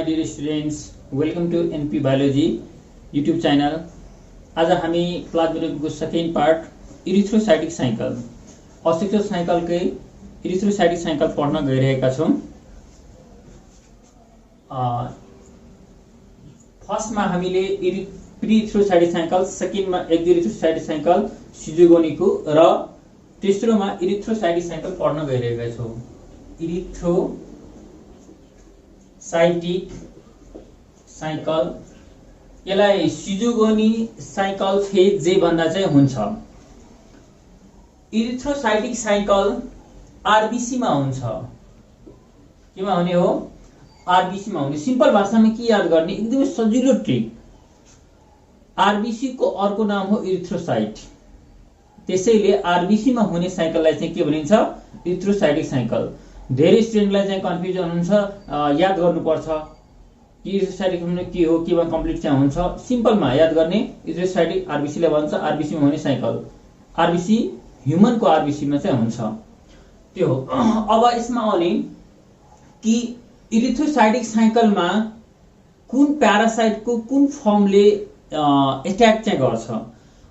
my dear students, welcome to NP Biology YouTube channel. आज हामी प्लाज्मोडेमको second part erythrocytic cycle asexual साइकलकै erythrocytic cycle पढ्न गइरहेका छौं। फर्स्टमा हामीले प्रिइरिथ्रोसाइटिक साइकल, सेकेन्डमा एक्जिइरिथ्रोसाइटिक साइकल सिजोगोनीको र तेस्रोमा इरिथ्रोसाइटिक साइकल पढ्न गइरहेका छौं। इरिथ्रोसाइटिक साइकल यसलाई सिजोगोनी साइकल फेज जे भन्दा चाहिँ हुन्छ। इरिथ्रोसाइटिक साइकल आरबीसी मा हुन्छ। केमा हुने हो? आरबीसी मा हुने। सिम्पल भाषामा के याद गर्ने? एकदमै सजिलो ट्रिक। आरबीसी को अर्को नाम हो इरिथ्रोसाइट। त्यसैले आरबीसी मा हुने साइकललाई चाहिँ के भनिन्छ? Erythrocytic cycle. धेरै स्टुडेन्टलाई चाहिँ कन्फ्युजन हुन्छ, याद गर्नुपर्छ कि इरिथ्रोसाइटिक हुने के हो, केमा कम्प्लिट चाहिँ हुन्छ। सिम्पलमा याद गर्ने, इरिथ्रोसाइटिक आरबीसी लाई भन्छ, आरबीसी मा हुने साइकल। आरबीसी ह्युमन को आरबीसी मा चाहिँ हुन्छ। त्यो हो। अब यसमा आउने कि इरिथ्रोसाइटिक साइकलमा कुन प्यारासाइट को कुन फर्मले एट्याक चाहिँ गर्छ।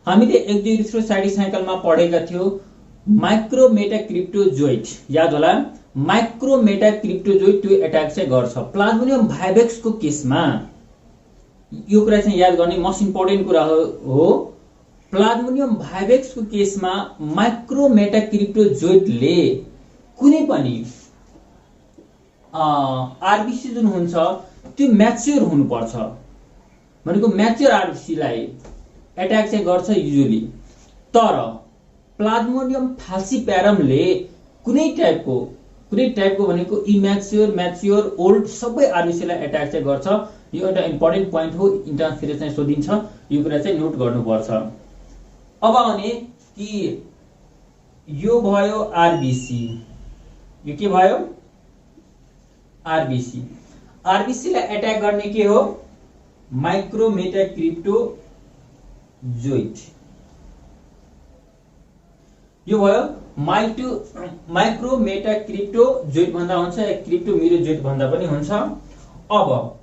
हामीले एक्जिइरिथ्रोसाइटिक साइकलमा पढेका थियौ माइक्रोमेटाक्रिप्टोजोइट, याद होला। माइक्रोमेटाक्रिप्टोजोइट त्यो एट्याक चाहिँ गर्छ प्लाज्मोडियम भाइवेक्स को केसमा। यो कुरा चाहिँ याद गर्ने मोस्ट इम्पोर्टेन्ट कुरा हो। प्लाज्मोडियम भाइवेक्स को केसमा माइक्रोमेटाक्रिप्टोजोइटले कुनै पनि आरबीसी जुन हुन्छ त्यो म्याच्योर हुनुपर्छ। भनेको म्याच्योर आरबीसी लाई एट्याक चाहिँ गर्छ युजुअली। तर प्लाज्मोडियम फाल्सिप्यारमले कुनै टाइपको भनेको इम्याच्योर, म्याच्योर, ओल्ड सबै आरबीसी लाई एट्याक चाहिँ गर्छ। यो एउटा इम्पोर्टेन्ट पोइन्ट हो, इन्ट्रान्सतिर चाहिँ सोधिन्छ। यो कुरा चाहिँ नोट गर्नुपर्छ। अब आउने कि यो भयो आरबीसी। यो के भयो? आरबीसी। आरबीसी लाई एट्याक गर्ने के हो? माइक्रोमेटाक्रिप्टोजोइट। यो भयो माइक्रोमेटाक्रिप्टोजोइट भन्दा हुन्छ, या क्रिप्टोमिरोजोइट भन्दा पनि हुन्छ। अब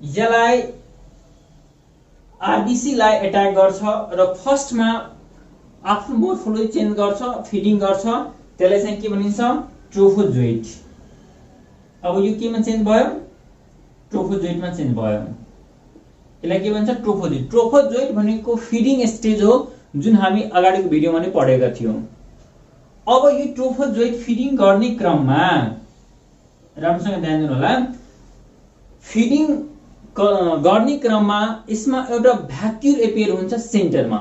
यसलाई आरबीसी लाई एट्याक गर्छ र फर्स्टमा आफ्नो मोर्फोलोजी चेन्ज गर्छ, फिडिङ गर्छ। त्यसलाई चाहिँ के भनिन्छ? ट्रोफोजोइट। अब यो केमा चेन्ज भयो? ट्रोफोजोइटमा चेन्ज भयो। यसलाई के भन्छ? ट्रोफोजोइट। ट्रोफोजोइट भनेको फिडिङ स्टेज हो, जुन हामी अगाडिको भिडियोमा नै पढेका थियौं। अब यो ट्रोफोजोइट फिडिङ गर्ने क्रममा राम्रोसँग ध्यान दिनु होला। फिडिङ गर्ने क्रममा यसमा एउटा भ्याक्युल एपियर हुन्छ सेन्टरमा,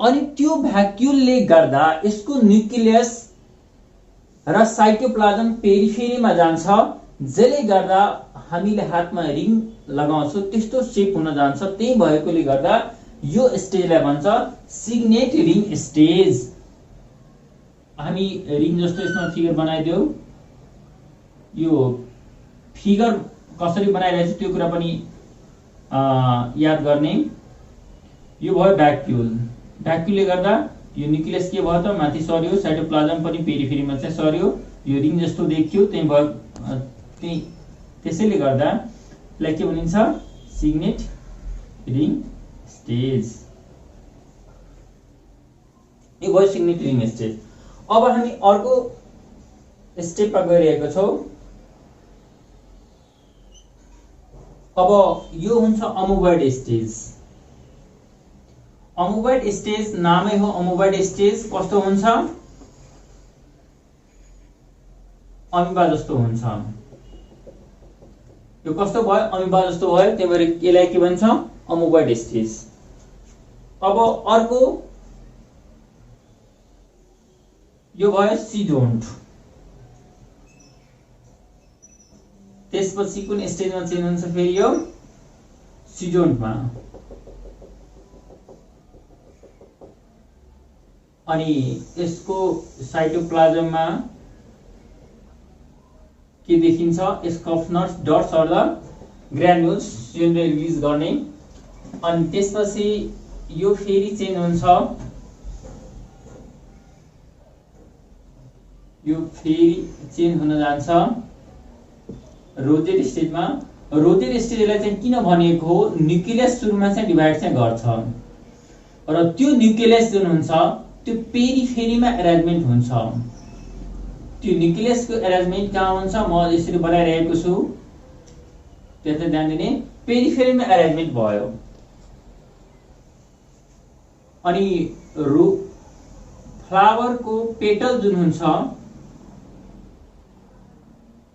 अनि त्यो भ्याक्युलले गर्दा यसको न्यूक्लियस र साइटोप्लाज्म पेरिफेरीमा जान्छ, जसले गर्दा हामीले हातमा रिङ लगाउँछौं त्यस्तो शेप हुन जान्छ। त्यही भएकोले गर्दा यो स्टेजलाई भन्छ सिग्नेट रिङ स्टेज। हामी रिङ जस्तो यसमा फिगर बनाइदेऊ। यो फिगर कसरी बनाइरहेछ त्यो कुरा पनि याद गर्ने। यो भयो भ्याक्युल। भ्याक्युलले गर्दा यो न्यूक्लियस के भयो त माथि सर्यो, साइटोप्लाज्म पनि पेरिफेरीमा चाहिँ सर्यो, यो रिङ जस्तो देखियो। त्यही भयो, त्यसैले गर्दा यसलाई के भनिन्छ? Signet ring stage. यो भयो सिग्नेट रिङ स्टेज। अब हामी अर्को स्टेपमा गइरहेका छौं। अब यो हुन्छ अमोबॉइड स्टेज। अमोबॉइड स्टेज नामै हो अमोबॉइड स्टेज। कस्तो हुन्छ? अमिबा जस्तो हुन्छ। यो कस्तो भयो? अमिबा जस्तो भयो। त्यही भएर यसलाई के भन्छ? अमोबॉइड स्टेज। अब अर्को यो भयो सिजोन्ट। त्यसपछि कुन स्टेजमा चेन्ज हुन्छ? फेरि यो सिजोन्टमा। अनि यसको साइटोप्लाज्ममा के देखिन्छ? Schuffner's dots or the granules release गर्ने। अनि त्यसपछि यो फेरि चेन्ज हुन्छ, यो फेरि चेन्ज हुन जान्छ रोजेट स्टेजमा। रोटेट स्टेजलाई चाहिँ किन भनेको हो, न्युक्लियस सुरुमा चाहिँ डिभाइड चाहिँ गर्छ र त्यो न्युक्लियस जुन हुन्छ त्यो पेरिफेरीमा एरेन्जमेन्ट हुन्छ। त्यो न्युक्लियसको एरेन्जमेन्ट कहाँ हुन्छ, म यसरी बनाइरहेको छु, त्यसलाई ध्यान दिने, पेरिफेरीमा एरेन्जमेन्ट भयो। अनि फ्लावरको पेटल जुन हुन्छ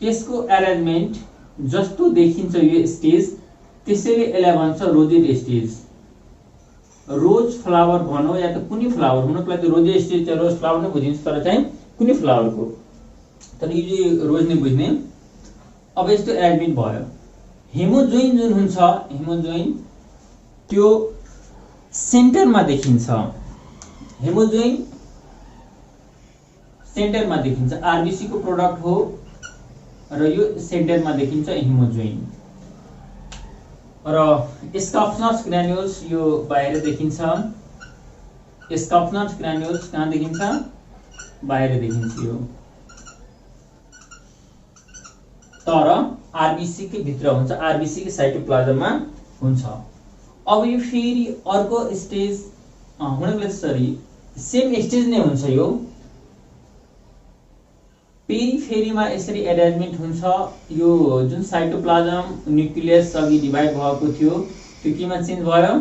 त्यसको एरेन्जमेन्ट जस्तो देखिन्छ यो स्टेज, त्यसैले यसलाई भन्छ रोजेट स्टेज। रोज फ्लावर भनौँ या त कुनै फ्लावर, हुनको लागि रोजेट स्टेज चाहिँ रोज फ्लावर नै बुझिन्छ, तर चाहिँ कुनै फ्लावरको, तर यो चाहिँ रोज नै बुझ्ने। अब यस्तो एरेन्जमेन्ट भयो। हेमोजोइन जुन हुन्छ, हेमोजोइन त्यो सेन्टरमा देखिन्छ। हेमोजोइन सेन्टरमा देखिन्छ, आरबीसी को प्रोडक्ट हो र यो सेन्टरमा देखिन्छ हेमोजोइन। र स्काफ्नर्स ग्रान्युल्स यो बाहिर देखिन्छ। स्काफ्नर्स ग्रान्युल्स कहाँ देखिन्छ, बाहिर देखिन्छ यो, तर आरबीसी के भित्र हुन्छ, आरबीसी के साइटोप्लाज्ममा हुन्छ। अब यो फेरि अर्को स्टेज हुनको सरी सेम स्टेज नै हुन्छ। यो पेरिफेरीमा यसरी एरेन्जमेन्ट हुन्छ। यो जुन साइटोप्लाज्म न्युक्लियस अघि डिभाइड भएको थियो त्यो केमा चेन्ज भयो,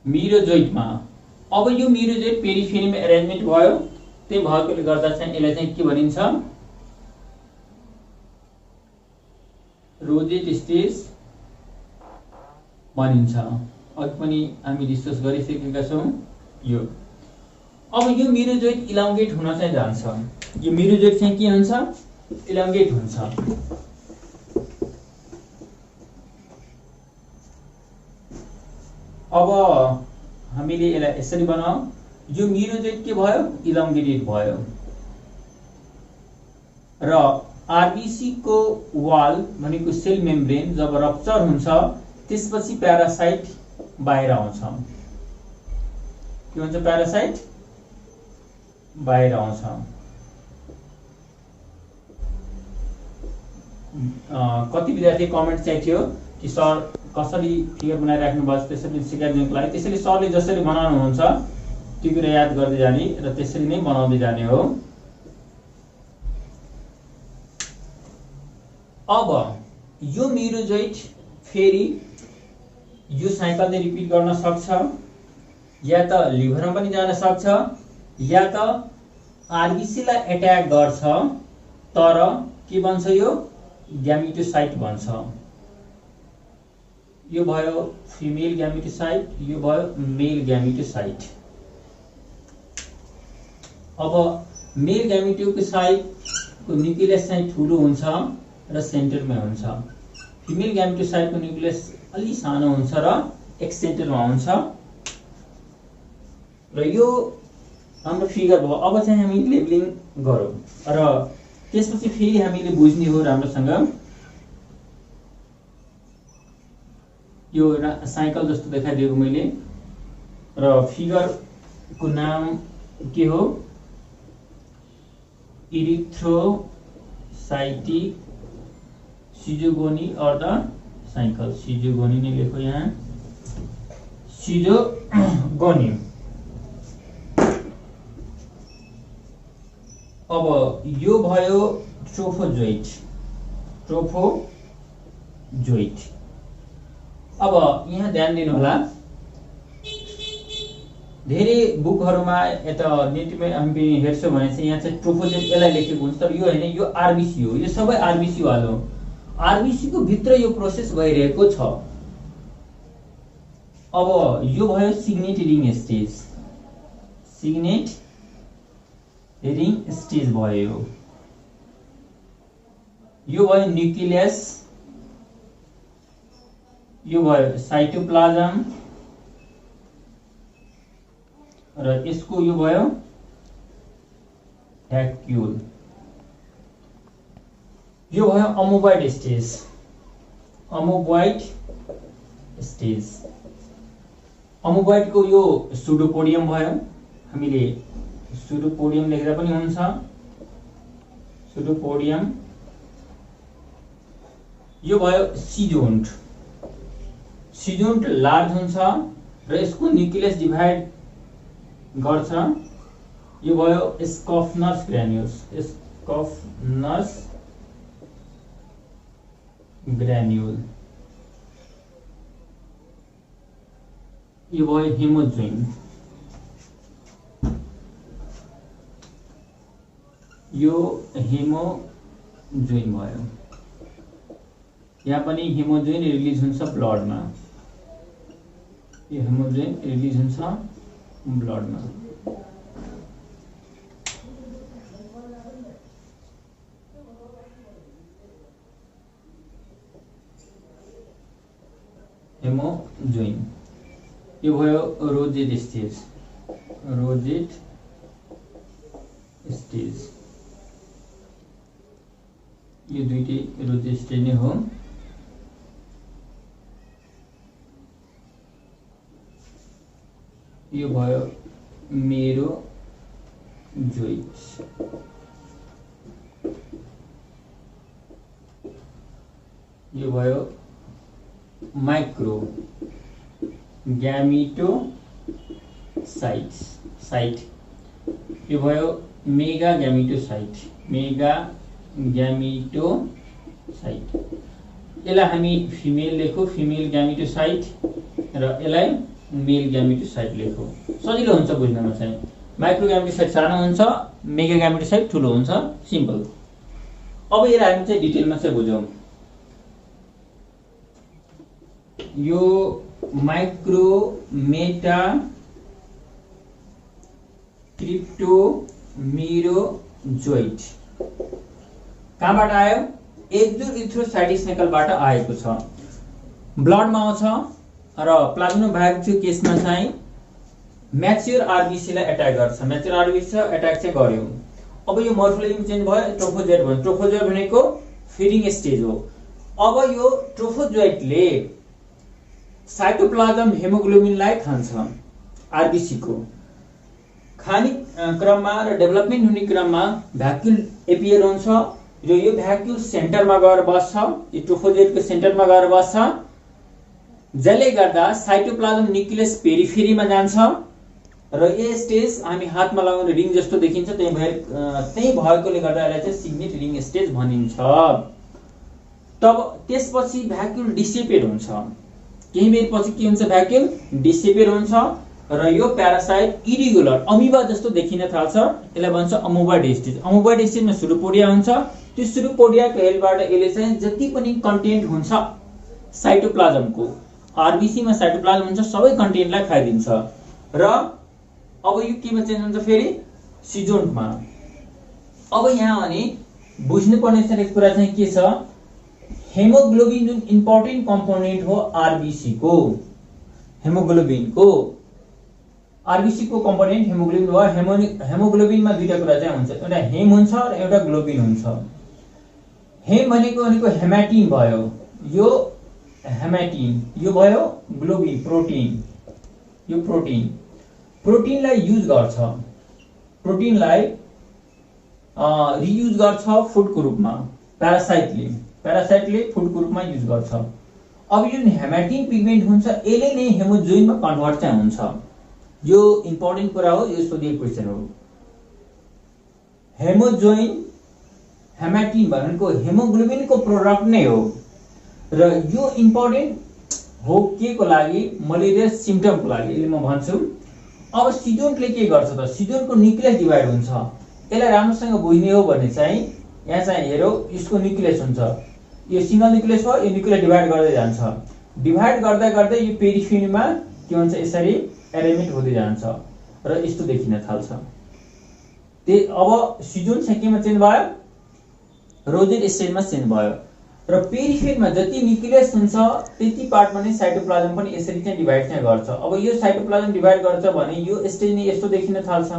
मिरोजोइटमा। अब यो मिरोजोइट पेरिफेरीमा एरेन्जमेन्ट भयो, त्यही भएकोले गर्दा चाहिँ यसलाई चाहिँ के भनिन्छ, रोजेट स्टेज भनिन्छ। अघि पनि हामी डिस्कस गरिसकेका छौँ यो। अब यो मिरोजोइट इलाङ्गेट हुन चाहिँ जान्छ। यो मिरोजोइट चाहिँ के हुन्छ, इलाङ्गेट हुन्छ। अब हामीले यसलाई यसरी बनाऊ, यो मिरोजोइट के भयो, इलाङ्गेटेड भयो। र आरबीसी को वाल भनेको सेल मेम्ब्रेन जब रप्चर हुन्छ त्यसपछि प्यारासाइट बाहिर आउँछ। के भन्छ, प्यारासाइट बाहिर आउँछ। कति विद्यार्थी कमेन्ट चाहिँ थियो कि सर कसरी फिगर बनाइराख्नु भएको छ, त्यसरी सिकाइदिनुको लागि। त्यसैले सरले जसरी बनाउनुहुन्छ त्यो कुरा याद गर्दै जाने र त्यसरी नै बनाउँदै जाने हो। अब यो मिरोजोइट फेरि यो साइकलले रिपिट गर्न सक्छ, या त लिभरमा पनि जान सक्छ, या त आरबीसी लाई एट्याक गर्छ, तर के भन्छ, यो ग्यामेटोसाइट भन्छ। यो भयो फिमेल ग्यामेटोसाइट, यो भयो मेल ग्यामेटोसाइट। अब मेल ग्यामेटोसाइट को न्युक्लियस चाहिँ ठुलो हुन्छ र सेन्टरमा हुन्छ। फिमेल ग्यामेटोसाइट को न्युक्लियस अलि सानो हुन्छ र एक सेन्टरमा हुन्छ। र यो हाम्रो फिगर भयो। अब चाहिँ हामी लेबलिङ गरौँ र त्यसपछि फेरि हामीले बुझ्ने हो राम्रोसँग। यो साइकल जस्तो देखाइदिएको मैले, र फिगर को नाम के हो, इरिथ्रोसाइटिक सिजोगोनी और द साइकल। सिजोगोनी ने लेखो यहाँ, सिजोगोनी। अब यो भयो ट्रोफोजोइट, ट्रोफोजोइट। अब यहाँ ध्यान दिनु होला, धेरै बुकहरुमा यता नेटमा हामी हेर्छौं भने चाहिँ यहाँ चाहिँ ट्रोफोजोइट यसलाई लेखेको हुन्छ, तर यो हैन, यो आरबीसी हो। यो सबै आरबीसी वाला हो। आरबीसी को भित्र यो प्रोसेस भइरहेको छ। अब यो भयो signet ring stage, signet ring stage भयो। यो भयो न्युक्लियस, यो भयो साइटोप्लाज्म, र यसको यो भयो भ्याक्युल। यो भयो अमोबॉइड स्टेज, अमोबॉइड स्टेज। अमोबॉइड को यो सुडोपोडियम भयो। हामीले सुडोपोडियम लेख्दा पनि हुन्छ, सुडोपोडियम यो भयो सिजोन्ट। सिजोन्ट लार्ज हुन्छ र यसको न्युक्लियस डिभाइड गर्छ। यो भयो स्कफनर्स ग्रान्युल्स। स्कफनर्स ग्रान्युल। यो भयो हेमोजुइन। यो हेमोजुइन भयो। यहाँ पनि हेमोजुइन रिलिज हुन्छ ब्लडमा। यो हेमोजुइन रिलिज हुन्छ ब्लडमा। हेमोजुइन। यो भयो रोजेट स्टेज। Rosette stage. यो दुईटै रोजेट स्टेज नै हो। यो भयो मेरो जोइट। यो भयो माइक्रो ग्यामिटोसाइट। यो भयो मेगा ग्यामिटोसाइट। मेगा ग्यामिटोसाइट। यसलाई हामी फिमेल लेखौँ, फिमेल ग्यामिटोसाइट, र यसलाई मेल ग्यामिटोसाइट लेखौँ। सजिलो हुन्छ बुझ्नमा चाहिँ। माइक्रो ग्यामिटोसाइट सानो हुन्छ, मेगा ग्यामिटोसाइट ठुलो हुन्छ। सिम्पल। अब यसलाई हामी चाहिँ डिटेलमा चाहिँ बुझौँ। यो माइक्रो मेटा क्रिप्टोमेरोजोइट कहाँबाट आयो? एक्जोइथ्रोसाइटोसिकलबाट आएको छ। ब्लडमा आउँछ र प्लाज्मोभाइरसको केसमा चाहिँ म्याच्योर आरबिसीलाई एट्याक गर्छ। म्याच्योर आरबिसी एट्याक चाहिँ गर्यो। अब यो मोर्फोलोजी चेन्ज भयो, ट्रोफोजोइट भयो। ट्रोफोजोइट भनेको फिडिङ स्टेज हो। अब यो ट्रोफोजोइटले साइटोप्लाज्म हेमोग्लोबिनलाई खान्छ। आरबिसी को खाने क्रममा र डेभलपमेन्ट हुने क्रममा भ्याक्युल एपियर हुन्छ र यो भ्याक्युल सेन्टरमा गएर बस्छ। यो ट्रोफोजोइटको सेन्टरमा गएर बस्छ, जसले गर्दा साइटोप्लाज्म न्युक्लियस पेरिफेरीमा जान्छ र यो स्टेज हामी हातमा लगाउने रिङ जस्तो देखिन्छ। त्यही भएकोले गर्दा यसलाई चाहिँ सिग्नेट रिङ स्टेज भनिन्छ। तब त्यसपछि भ्याक्युल डिसेपेट हुन्छ। केही बेरपछि के हुन्छ? भ्याक्युल डिसेपेट हुन्छ र यो प्यारासाइट इरेगुलर अमिबा जस्तो देखिन थाल्छ। यसलाई भन्छ अमोबाइड स्टेज। अमोबाइड स्टेजमा सुरुपोडिया हुन्छ। त्यो सुरुपोडियाको हेल्पबाट यसले चाहिँ जति पनि कन्टेन्ट हुन्छ साइटोप्लाज्मको, आरबिसीमा साइटोप्लाज्म हुन्छ, सबै कन्टेन्टलाई खाइदिन्छ। र अब यो केमा चेन्ज हुन्छ? फेरि सिजोन्टमा। अब यहाँ अनि बुझ्नुपर्ने चाहिँ कुरा चाहिँ के छ? हेमोग्लोबिन जुन इम्पोर्टेन्ट कम्पोनेन्ट हो आरबिसी को, हेमोग्लोबिन को आरबिसी को कम्पोनेन्ट हेमोग्लोबिन हो। हेमोग्लोबिनमा दुईटा कुरा चाहिँ हुन्छ, एउटा हेम हुन्छ र एउटा ग्लोबिन हुन्छ। हेम भनेको हेमाटिन भयो, यो हेमाटिन, यो भयो ग्लोबिन प्रोटिन। यो प्रोटिनलाई युज गर्छ, प्रोटिनलाई रियुज गर्छ फुडको रूपमा। प्यारासाइटले फुडको रूपमा युज गर्छ। अब यो हेमाटिन पिगमेन्ट हुन्छ, यसले नै हेमोजुइनमा कन्भर्ट चाहिँ हुन्छ। यो इम्पोर्टेन्ट कुरा हो, यो सोधिएको क्वेसन हो। हेमोजुइन हेमाटिन भनेको हेमोग्लोबिनको प्रोडक्ट नै हो र यो इम्पोर्टेन्ट हो के को लागि? मलेरिया सिम्पटमको लागि। यसले म भन्छु। अब सिजोन्टले के गर्छ त? सिजोन्टको न्युक्लियस डिभाइड हुन्छ। यसलाई राम्रोसँग बुझ्ने हो भने चाहिँ यहाँ चाहिँ हेरौ, यसको न्युक्लियस हुन्छ। यो सिंगल न्युक्लियस हो, यो न्युक्लियस डिभाइड गर्दै जान्छ। डिभाइड गर्दा गर्दै यो पेरिफेरीमा के हुन्छ? यसरी एरेन्जमेन्ट हुँदै जान्छ र यस्तो देखिन थाल्छ। अब सिजोन चाहिँ केमा चेन्ज भयो? रोजेट स्टेजमा चेन्ज भयो र पेरिफेरीमा जति न्युक्लियस हुन्छ त्यति पार्टमा नै साइटोप्लाज्म पनि यसरी चाहिँ डिभाइड चाहिँ गर्छ। अब यो साइटोप्लाज्म डिभाइड गर्छ भने यो स्टेज नै यस्तो देखिन थाल्छ।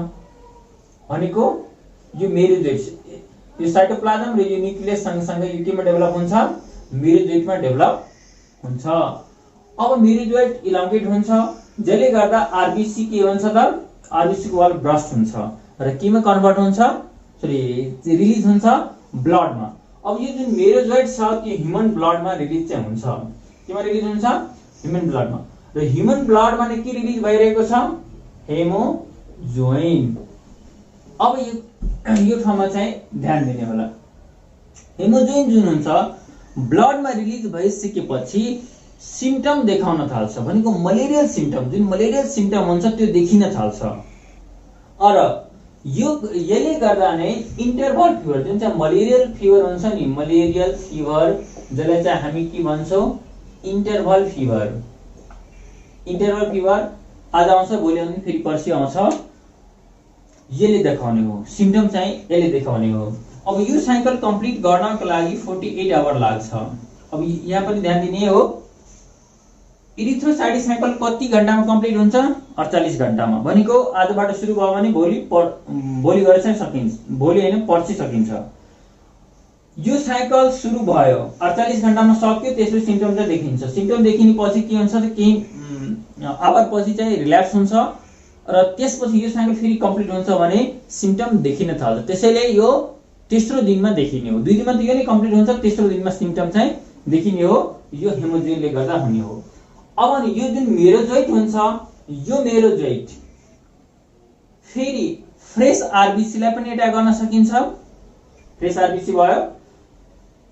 भनेको यो मेरोजोइट, यो साइटोप्लाज्म र यो न्युक्लियस सँगसँगै यो केमा डेभलप हुन्छ? मेरोजोइटमा डेभलप हुन्छ। अब मेरोजोइट इलाङ्गेट हुन्छ, जसले गर्दा आरबिसी के हुन्छ त? आरबिसी को वाल ब्रस्ट हुन्छ र केमा कन्भर्ट हुन्छ? रिलिज हुन्छ ब्लडमा। अब यो जुन मेरोजोइट छ त्यो ह्युमन ब्लडमा रिलिज चाहिँ हुन्छ। केमा रिलिज हुन्छ? ह्युमन ब्लडमा। र ह्युमन ब्लडमा के रिलिज भइरहेको छ? हेमोजोइन। अब यो ठाउँमा चाहिँ ध्यान दिने होला। हेमोजोइन जुन हुन्छ ब्लडमा रिलिज भइसकेपछि सिम्पटम देखाउन थाल्छ, भनेको मलेरियल सिम्पटम। जुन मलेरियल सिम्पटम हुन्छ त्यो देखिन थाल्छ। यसले गर्दा नै इन्टरभल फिभर जुन चाहिँ मलेरियल फिभर हुन्छ नि, मलेरियल फिभर जसलाई चाहिँ हामी के भन्छौँ? Interval fever. इन्टरभल फिभर आज आउँछ, भोलि आउँछ, फेरि पर्सि आउँछ। यसले देखाउने हो सिम्पटम चाहिँ, यसले देखाउने हो। अब यो साइकल कम्प्लिट गर्नको लागि 48 आवर लाग्छ। अब यहाँ पनि ध्यान दिने हो, इरिथ्रोसाइटिक साइकल कति घण्टामा कम्प्लिट हुन्छ? 48 घण्टामा। भनेको आजबाट सुरु भयो भने भोलि गरेर चाहिँ सकिन्छ, भोलि होइन पर्सि सकिन्छ। यो साइकल सुरु भयो, 48 घण्टामा सक्यो, त्यसपछि सिम्पटम चाहिँ देखिन्छ। सिम्पटम देखिनेपछि के हुन्छ त केही आवर पछि चाहिँ रिल्याप्स हुन्छ र त्यसपछि यो साइकल फेरि कम्प्लिट हुन्छ भने सिम्पटम देखिन थाल्छ। त्यसैले यो तेस्रो दिनमा देखिने हो। 2 दिनमा त यो नै कम्प्लिट हुन्छ, तेस्रो दिनमा सिम्पटम चाहिँ देखिने हो। यो हेमोजोइनले गर्दा हुने हो। अब नि यो जुन मेरोजोइट हुन्छ, यो मेरोजोइट फेरि फ्रेस आरबीसी लाई पनि एट्याक गर्न सकिन्छ। फ्रेस आरबीसी भयो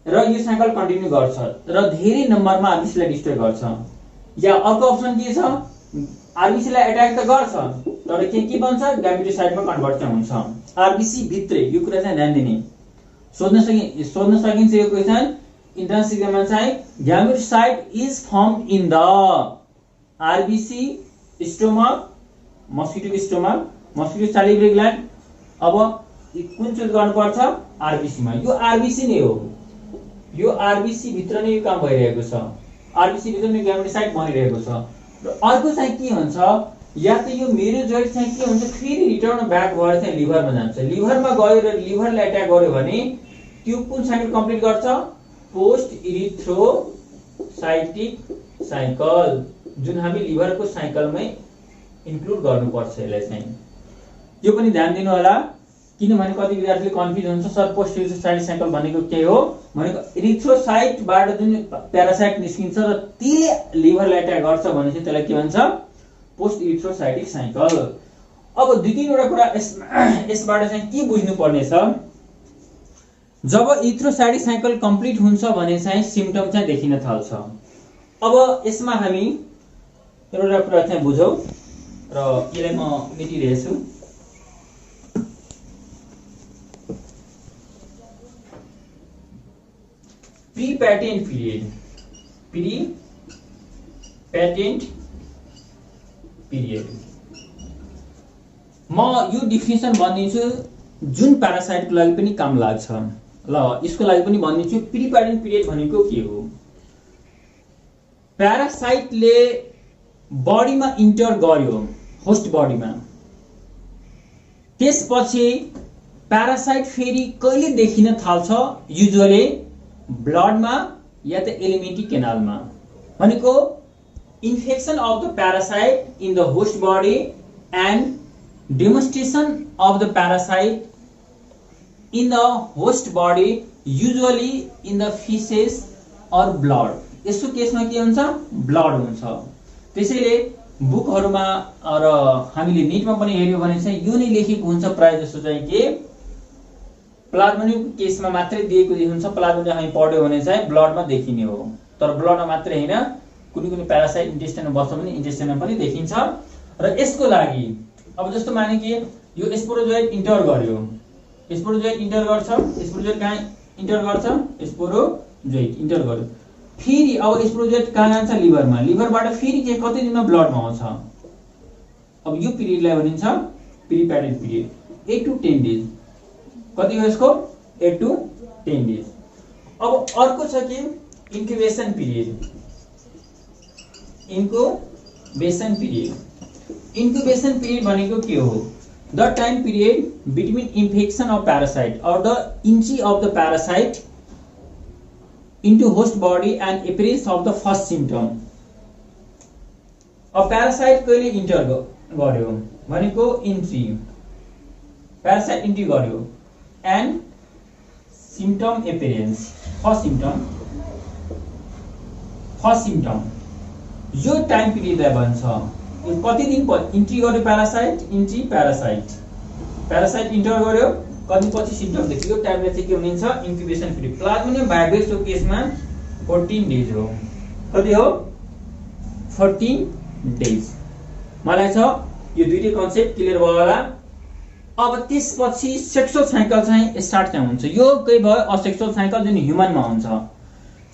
र यो साइकल कन्टिन्यू गर्छ र धेरै नम्बरमा आरबीसी लाई डिस्ट्रोय गर्छ। या अर्को अप्सन के छ? आरबीसी लाई एट्याक त गर्छ तर के बन्छ? ग्यामेटोसाइटमा कन्भर्ट चाहिँ हुन्छ। आरबीसी भित्रै यो कुरा चाहिँ ध्यान दिने। सोध्न सकिन्छ यो क्वेशन इन्ट्रान्स एक्जाममा चाहिँ, gametocyte is formed in the RBC stomach, mosquito stomach, mosquito salivary gland. अब कुन चुज गर्नुपर्छ? आरबीसी मा। यो आरबीसी नै हो, यो आरबीसी भित्र नै यो काम भइरहेको छ। आरबीसी भित्र नै ग्यामेटोसाइट बनिरहेको छ। र अर्को चाहिँ के हुन्छ? या त यो मेरोजोइट चाहिँ के हुन्छ? फेरि रिटर्न ब्याक भएर चाहिँ लिभरमा जान्छ। लिभरमा गयो र लिभरलाई एट्याक गर्यो भने त्यो कुन साइकल कम्प्लिट गर्छ? पोस्ट इरिथ्रोसाइटिक साइकल, जुन हामी लिभरको साइकलमै इन्क्लुड गर्नुपर्छ यसलाई चाहिँ। यो पनि ध्यान दिनु होला, किनभने कति विद्यार्थीले कन्फ्युज हुन्छ, सर पोस्ट इरिथ्रोसाइटिक साइकल भनेको के हो? भनेको इरिथ्रोसाइटबाट जुन प्यारासाइट निस्किन्छ र त्यसले लिभरलाई एट्याक गर्छ भनेपछि त्यसलाई के भन्छ? Post erythrocytic cycle. अब 2-3 वटा कुरा यसबाट चाहिँ के बुझ्नु पर्ने छ? जब इरिथ्रोसाइटिक साइकल कम्प्लिट हुन्छ भने चाहिँ सिम्पटम चाहिँ देखिन थाल्छ। अब यसमा हामी एउटा कुरा चाहिँ बुझौँ र यसलाई म मेटिरहेछु। Pre patent period, pre patent period म यो डिफिनेसन भनिदिन्छु जुन प्यारासाइटको लागि पनि काम लाग्छ। ल यसको लागि पनि भनिदिन्छु प्री प्याटेन्ट पिरियड भनेको के हो? प्यारासाइटले बडीमा इन्टर गर्यो, होस्ट बडीमा, त्यसपछि प्यारासाइट फेरि कहिले देखिन थाल्छ? युजुअली ब्लडमा या त एलिमेन्ट्री केनालमा। भनेको infection of the parasite in the host body and demonstration of the parasite in the host body usually in the faeces or blood. यसको केसमा के हुन्छ? ब्लड हुन्छ। त्यसैले बुकहरुमा र हामीले नेटमा पनि हेर्यो भने चाहिँ यो नै लेखेको हुन्छ प्राय जसो चाहिँ के प्लाज्मोनिक केसमा मात्रै दिएको हुन्छ। प्लाज्मोनिक हामी पढ्यो भने चाहिँ ब्लडमा देखिने हो, तर ब्लडमा मात्रै हैन, कुनै कुनै प्यारासाइट इन्टेस्टाइनमा बस्छ भने इन्टेस्टाइनमा पनि देखिन्छ। र यसको लागि अब जस्तो माने कि यो स्पोरोजोइट इन्टर गर्यो, स्पोरोजोइट इन्टर गर्छ, स्पोरोजोइट कहाँ इन्टर गर्छ? स्पोरोजोइट इन्टर गर्यो, फेरि अब स्पोरोजोइट कहाँ जान्छ? लिभरमा, लिभरबाट फेरि के कति दिनमा ब्लडमा आउँछ? अब यो पिरियडलाई भनिन्छ pre patent period, 8 to 10 days. कति हो यसको? 8 to 10 डेज। अब अर्को छ कि incubation period, incubation period. Incubation period भनेको के हो? The time period between infection of parasite और the entry of the parasite into host body and appearance of the first symptom। अब प्यारासाइट कहिले इन्टर गर्यो भनेको इन्ट्री, प्यारासाइट इन्ट्री गर्यो and symptom appearance first symptom यो time पिरियडलाई भन्छ। यो कति दिन इन्ट्री गर्यो प्यारासाइट इन्टर गर्यो कति पछि सिम्पटम देखियो टाइमलाई चाहिँ के भनिन्छ इन्क्युबेसन पिरियड। प्लाज्मोडियम भाइरसको केसमा 14 डेज हो। कति हो 14 डेज। मलाई छ यो दुईटै कन्सेप्ट क्लियर भयो होला। अब त्यसपछि सेक्सुअल साइकल चाहिँ स्टार्ट चाहिँ हुन्छ। यो के भयो असेक्सुअल साइकल जुन ह्युमनमा हुन्छ।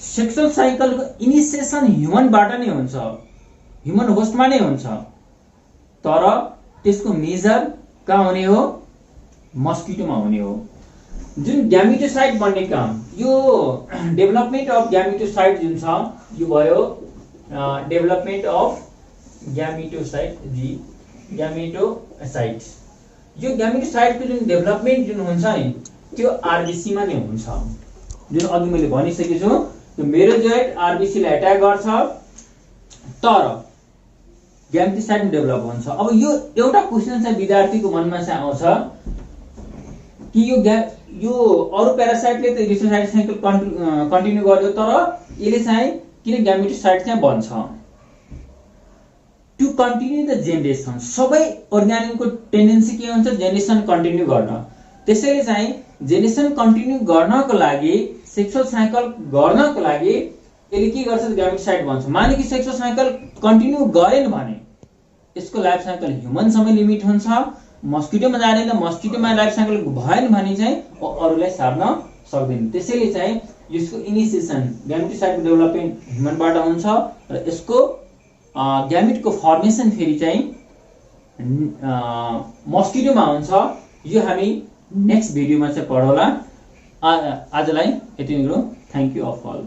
सेक्सुअल साइकलको इनिसिएसन ह्युमनबाट नै हुन्छ, ह्युमन होस्टमा नै हुन्छ, तर त्यसको मेजर कहाँ हुने हो मस्किटोमा हुने हो। जुन ग्यामेटोसाइट बन्ने काम यो डेभलपमेन्ट अफ ग्यामेटोसाइट जुन छ यो भयो डेभलपमेन्ट अफ ग्यामेटोसाइट यो ग्यामेटोसाइटको जुन डेभलपमेन्ट जुन हुन्छ नि त्यो आरबिसी मा नै हुन्छ। जुन अघि मैले भनिसकेको छु त्यो मेरोजोइड आरबिसी लाई अट्याक गर्छ तर ग्यामेटोसाइट डेभलप हुन्छ। अब यो एउटा क्वेशन चाहिँ विद्यार्थीको मनमा चाहिँ आउँछ कि यो अरु प्यारासाइटले त इरिथ्रोसाइट साइकल कन्टिन्यू गर्यो तर यसले चाहिँ किन ग्यामेटोसाइट चाहिँ बन्छ। टु कन्टिन्यू द जेनेरेसन सबै अर्गानिजमको टेन्डेन्सी के हुन्छ जेनेरेसन कन्टिन्यू गर्न। त्यसैले चाहिँ जेनेरेसन कन्टिन्यू गर्नको लागि सेक्सुअल साइकल गर्नको लागि यसले के गर्छ ग्यामेटोसाइट बन्छ। माने कि सेक्सुअल साइकल कन्टिन्यू गरेन भने यसको लाइफ साइकल ह्युमनसम्मै लिमिट हुन्छ, मस्किटोमा जाँदैन, मस्किटोमा लाइफ साइकल भएन भने चाहिँ अरूलाई सार्न सक्दैन। त्यसैले चाहिँ यसको इनिसिएसन ग्यामेटोसाइटको डेभलपमेन्ट ह्युमनबाट हुन्छ र यसको ग्यामेटको फर्मेसन फेरि चाहिँ मस्किटोमा हुन्छ। यो हामी नेक्स्ट भिडियोमा चाहिँ पढौला। आजलाई यति नै गरौँ। Thank you of all.